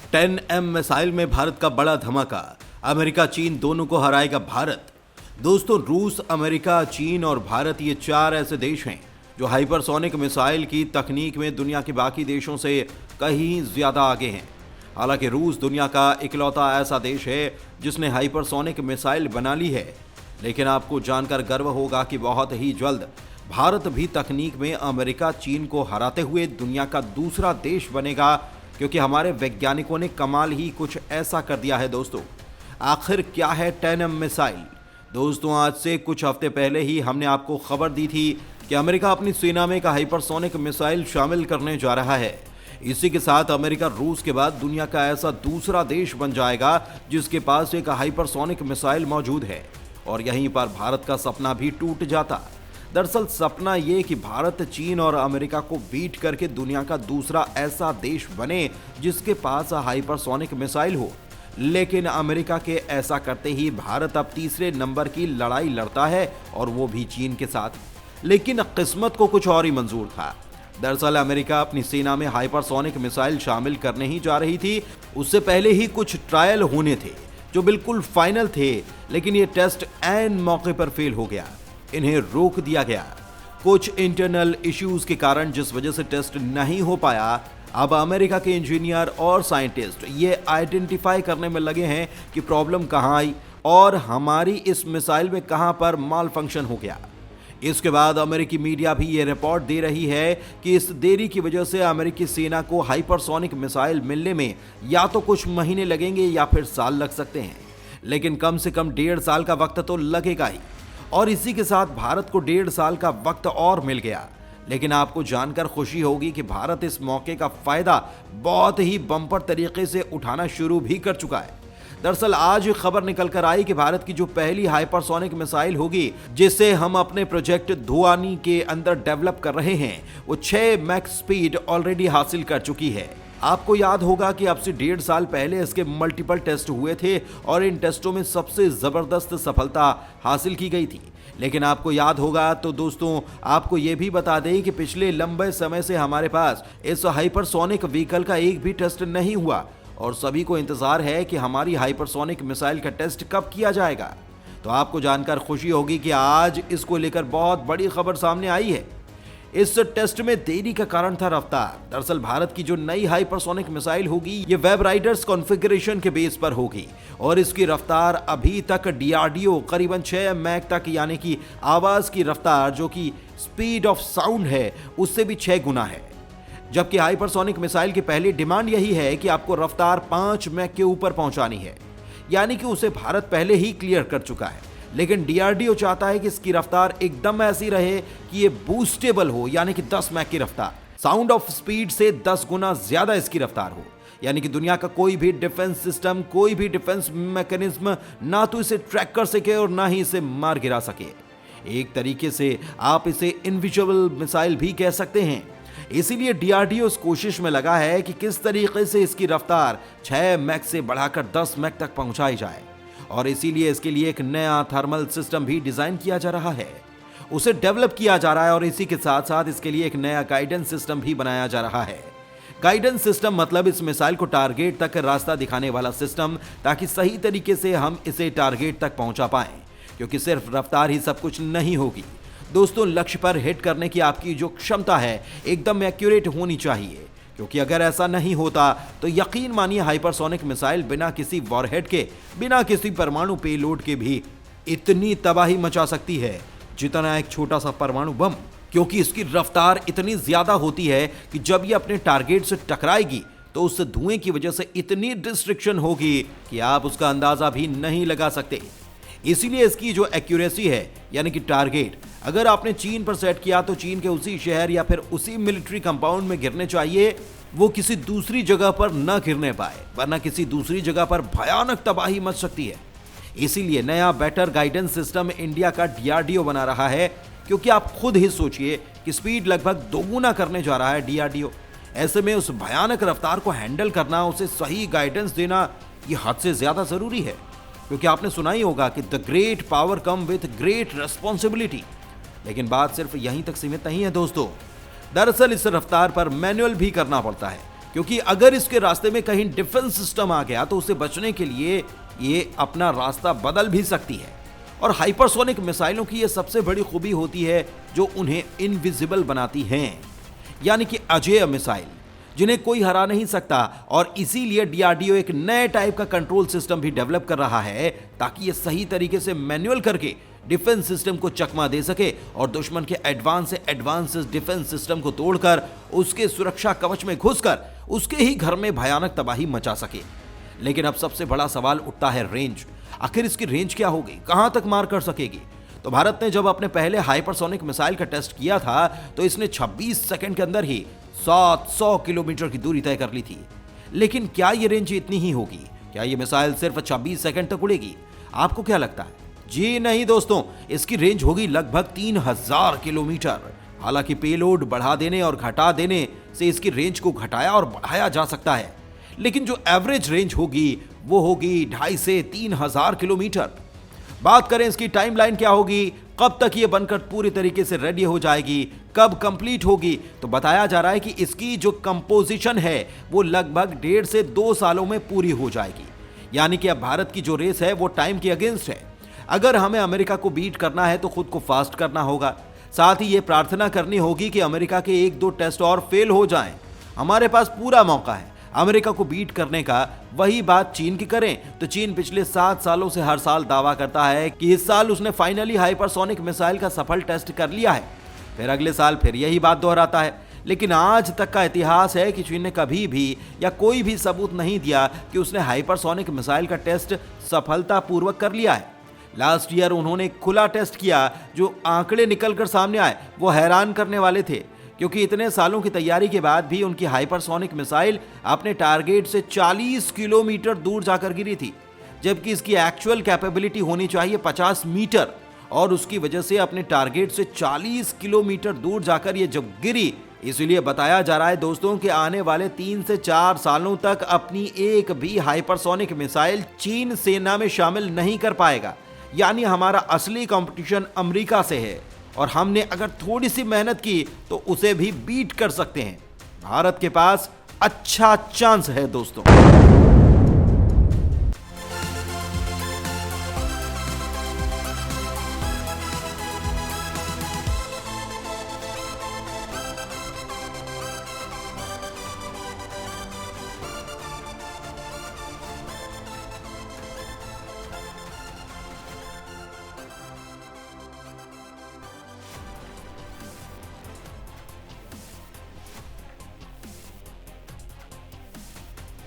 10M missile में भारत का बड़ा धमाका। अमेरिका चीन दोनों को हराएगा भारत। दोस्तों, रूस, अमेरिका, चीन और भारत ये चार ऐसे देश हैं जो हाइपरसोनिक मिसाइल की तकनीक में दुनिया के बाकी देशों से कहीं ज्यादा आगे हैं। हालांकि रूस दुनिया का इकलौता ऐसा देश है जिसने हाइपरसोनिक मिसाइल बना ली है, लेकिन आपको जानकर गर्व होगा कि बहुत ही जल्द भारत भी तकनीक में अमेरिका, चीन को हराते हुए दुनिया का दूसरा देश बनेगा, क्योंकि हमारे वैज्ञानिकों ने कमाल ही कुछ ऐसा कर दिया है। दोस्तों, आखिर क्या है 10M मिसाइल? दोस्तों, आज से कुछ हफ्ते पहले ही हमने आपको खबर दी थी कि अमेरिका अपनी सेना में एक हाइपरसोनिक मिसाइल शामिल करने जा रहा है। इसी के साथ अमेरिका रूस के बाद दुनिया का ऐसा दूसरा देश बन जाएगा जिसके पास एक हाइपरसोनिक मिसाइल मौजूद है, और यहीं पर भारत का सपना भी टूट जाता। दरअसल सपना ये कि भारत चीन और अमेरिका को बीट करके दुनिया का दूसरा ऐसा देश बने जिसके पास हाइपरसोनिक मिसाइल हो। लेकिन अमेरिका के ऐसा करते ही भारत अब तीसरे नंबर की लड़ाई लड़ता है, और वो भी चीन के साथ। लेकिन किस्मत को कुछ और ही मंजूर था। दरअसल अमेरिका अपनी सेना में हाइपरसोनिक मिसाइल शामिल करने ही जा रही थी। उससे पहले ही कुछ ट्रायल होने थे जो बिल्कुल फाइनल थे, लेकिन ये टेस्ट ऐन मौके पर फेल हो गया। इन्हें रोक दिया गया कुछ इंटरनल इश्यूज के कारण, जिस वजह से टेस्ट नहीं हो पाया। अब अमेरिका के इंजीनियर और साइंटिस्ट ये आइडेंटिफाई करने में लगे हैं कि प्रॉब्लम कहां आई और हमारी इस मिसाइल में कहां पर माल फंक्शन हो गया। इसके बाद अमेरिकी मीडिया भी ये रिपोर्ट दे रही है कि इस देरी की वजह से अमेरिकी सेना को हाइपरसोनिक मिसाइल मिलने में या तो कुछ महीने लगेंगे या फिर साल लग सकते हैं, लेकिन कम से कम 1.5 साल का वक्त तो लगेगा ही। और इसी के साथ भारत को 1.5 साल का वक्त और मिल गया। लेकिन आपको जानकर खुशी होगी कि भारत इस मौके का फायदा बहुत ही बम्पर तरीके से उठाना शुरू भी कर चुका है। दरअसल आज खबर निकल कर आई कि भारत की जो पहली हाइपरसोनिक मिसाइल होगी, जिसे हम अपने प्रोजेक्ट धुआनी के अंदर डेवलप कर रहे हैं, वो 6 मैक स्पीड ऑलरेडी हासिल कर चुकी है। आपको याद होगा कि अब से 1.5 साल पहले इसके मल्टीपल टेस्ट हुए थे और इन टेस्टों में सबसे जबरदस्त सफलता हासिल की गई थी। लेकिन आपको याद होगा तो दोस्तों, आपको यह भी बता दें कि पिछले लंबे समय से हमारे पास इस हाइपरसोनिक व्हीकल का एक भी टेस्ट नहीं हुआ, और सभी को इंतजार है कि हमारी हाइपरसोनिक मिसाइल का टेस्ट कब किया जाएगा। तो आपको जानकर खुशी होगी कि आज इसको लेकर बहुत बड़ी खबर सामने आई है। इस टेस्ट में देरी का कारण था रफ्तार। दरअसल भारत की जो नई हाइपरसोनिक मिसाइल होगी ये वेब राइडर्स कॉन्फ़िगरेशन के बेस पर होगी, और इसकी रफ्तार अभी तक डीआरडीओ करीबन 6 मैक तक, यानी कि आवाज की रफ्तार जो कि स्पीड ऑफ साउंड है उससे भी 6 गुना है। जबकि हाइपरसोनिक मिसाइल की पहली डिमांड यही है कि आपको रफ्तार 5 मैक के ऊपर पहुंचानी है, यानी कि उसे भारत पहले ही क्लियर कर चुका है। लेकिन डीआरडीओ चाहता है कि इसकी रफ्तार एकदम ऐसी रहे कि ये बूस्टेबल हो, यानी कि 10 मैक की रफ्तार, साउंड ऑफ स्पीड से 10 गुना ज्यादा इसकी रफ्तार हो, यानी कि दुनिया का कोई भी डिफेंस सिस्टम, कोई भी डिफेंस मैकेनिज्म ना तो इसे ट्रैक कर सके और ना ही इसे मार गिरा सके। एक तरीके से आप इसे इनविजिबल मिसाइल भी कह सकते हैं। इसीलिए डीआरडीओ इस कोशिश में लगा है कि किस तरीके से इसकी रफ्तार 6 मैक से बढ़ाकर 10 मैक तक पहुंचाई जाए, और इसीलिए इसके लिए एक नया थर्मल सिस्टम भी डिजाइन किया जा रहा है, उसे डेवलप किया जा रहा है, और इसी के साथ साथ इसके लिए एक नया गाइडेंस सिस्टम भी बनाया जा रहा है। गाइडेंस सिस्टम मतलब इस मिसाइल को टारगेट तक रास्ता दिखाने वाला सिस्टम, ताकि सही तरीके से हम इसे टारगेट तक पहुंचा पाएं, क्योंकि सिर्फ रफ्तार ही सब कुछ नहीं होगी। दोस्तों, लक्ष्य पर हिट करने की आपकी जो क्षमता है एकदम एक्यूरेट होनी चाहिए, क्योंकि अगर ऐसा नहीं होता तो यकीन मानिए हाइपरसोनिक मिसाइल बिना किसी वॉरहेड के, बिना किसी परमाणु पेलोड के भी इतनी तबाही मचा सकती है जितना एक छोटा सा परमाणु बम, क्योंकि इसकी रफ्तार इतनी ज्यादा होती है कि जब ये अपने टारगेट से टकराएगी तो उस धुएं की वजह से इतनी डिस्ट्रक्शन होगी कि आप उसका अंदाजा भी नहीं लगा सकते। इसीलिए इसकी जो एक्यूरेसी है, यानी कि टारगेट अगर आपने चीन पर सेट किया तो चीन के उसी शहर या फिर उसी मिलिट्री कंपाउंड में गिरने चाहिए, वो किसी दूसरी जगह पर न गिरने पाए, वरना किसी दूसरी जगह पर भयानक तबाही मच सकती है। इसीलिए नया बेटर गाइडेंस सिस्टम इंडिया का डीआरडीओ बना रहा है, क्योंकि आप खुद ही सोचिए कि स्पीड लगभग दोगुना करने जा रहा है डीआरडीओ। ऐसे में उस भयानक रफ्तार को हैंडल करना, उसे सही गाइडेंस देना, ये हद से ज्यादा जरूरी है, क्योंकि आपने सुना ही होगा कि the great power come with great responsibility. लेकिन बात सिर्फ यहीं तक सीमित नहीं है दोस्तों। दरअसल इस रफ्तार पर मैनुअल भी करना पड़ता है, क्योंकि अगर इसके रास्ते में कहीं डिफेंस सिस्टम आ गया तो उसे बचने के लिए ये अपना रास्ता बदल भी सकती है। और हाइपरसोनिक मिसाइलों की ये सबसे बड़ी खूबी होती है जो उन्हें इनविजिबल बनाती हैं, यानी कि अजेय मिसाइल जिन्हें कोई हरा नहीं सकता। और इसीलिए डीआरडीओ एक नए टाइप का कंट्रोल सिस्टम भी डेवलप कर रहा है ताकि ये सही तरीके से मैन्युअल करके डिफेंस सिस्टम को चकमा दे सके और दुश्मन के एडवांस से एडवांस डिफेंस सिस्टम को तोड़कर उसके सुरक्षा कवच में घुसकर उसके ही घर में भयानक तबाही मचा सके। लेकिन अब सबसे बड़ा सवाल उठता है रेंज। आखिर इसकी रेंज क्या होगी, कहां तक मार कर सकेगी? तो भारत ने जब अपने पहले हाइपरसोनिक मिसाइल का टेस्ट किया था तो इसने 26 सेकंड के अंदर ही 700 किलोमीटर की दूरी तय कर ली थी। लेकिन क्या ये रेंज इतनी ही होगी? क्या ये मिसाइल सिर्फ 26 सेकंड तक उड़ेगी? आपको क्या लगता है? जी नहीं दोस्तों, इसकी रेंज होगी लगभग 3000 किलोमीटर। हालांकि पेलोड बढ़ा देने और घटा देने से इसकी रेंज को घटाया और बढ़ाया जा सकता है, लेकिन जो एवरेज रेंज होगी वो होगी 2500 से 3000 किलोमीटर। बात करें इसकी टाइमलाइन क्या होगी, कब तक ये बनकर पूरी तरीके से रेडी हो जाएगी, कब कंप्लीट होगी, तो बताया जा रहा है कि इसकी जो कंपोजिशन है वो लगभग 1.5 से 2 सालों में पूरी हो जाएगी। यानी कि अब भारत की जो रेस है वो टाइम के अगेंस्ट है। अगर हमें अमेरिका को बीट करना है तो खुद को फास्ट करना होगा, साथ ही ये प्रार्थना करनी होगी कि अमेरिका के 1-2 टेस्ट और फेल हो जाएं। हमारे पास पूरा मौका है अमेरिका को बीट करने का। वही बात चीन की करें तो चीन पिछले 7 सालों से हर साल दावा करता है कि इस साल उसने फाइनली हाइपरसोनिक मिसाइल का सफल टेस्ट कर लिया है, फिर अगले साल फिर यही बात दोहराता है। लेकिन आज तक का इतिहास है कि चीन ने कभी भी या कोई भी सबूत नहीं दिया कि उसने हाइपरसोनिक मिसाइल का टेस्ट सफलतापूर्वक कर लिया है। लास्ट ईयर उन्होंने एक खुला टेस्ट किया, जो आंकड़े निकलकर सामने आए वो हैरान करने वाले थे, क्योंकि इतने सालों की तैयारी के बाद भी उनकी हाइपरसोनिक मिसाइल अपने टारगेट से 40 किलोमीटर दूर जाकर गिरी थी, जबकि इसकी एक्चुअल कैपेबिलिटी होनी चाहिए 50 मीटर। और उसकी वजह से अपने टारगेट से 40 किलोमीटर दूर जाकर ये जब गिरी, इसलिए बताया जा रहा है दोस्तों कि आने वाले 3 से 4 सालों तक अपनी एक भी हाइपरसोनिक मिसाइल चीन सेना में शामिल नहीं कर पाएगा। यानी हमारा असली कंपटीशन अमेरिका से है और हमने अगर थोड़ी सी मेहनत की तो उसे भी बीट कर सकते हैं। भारत के पास अच्छा चांस है दोस्तों।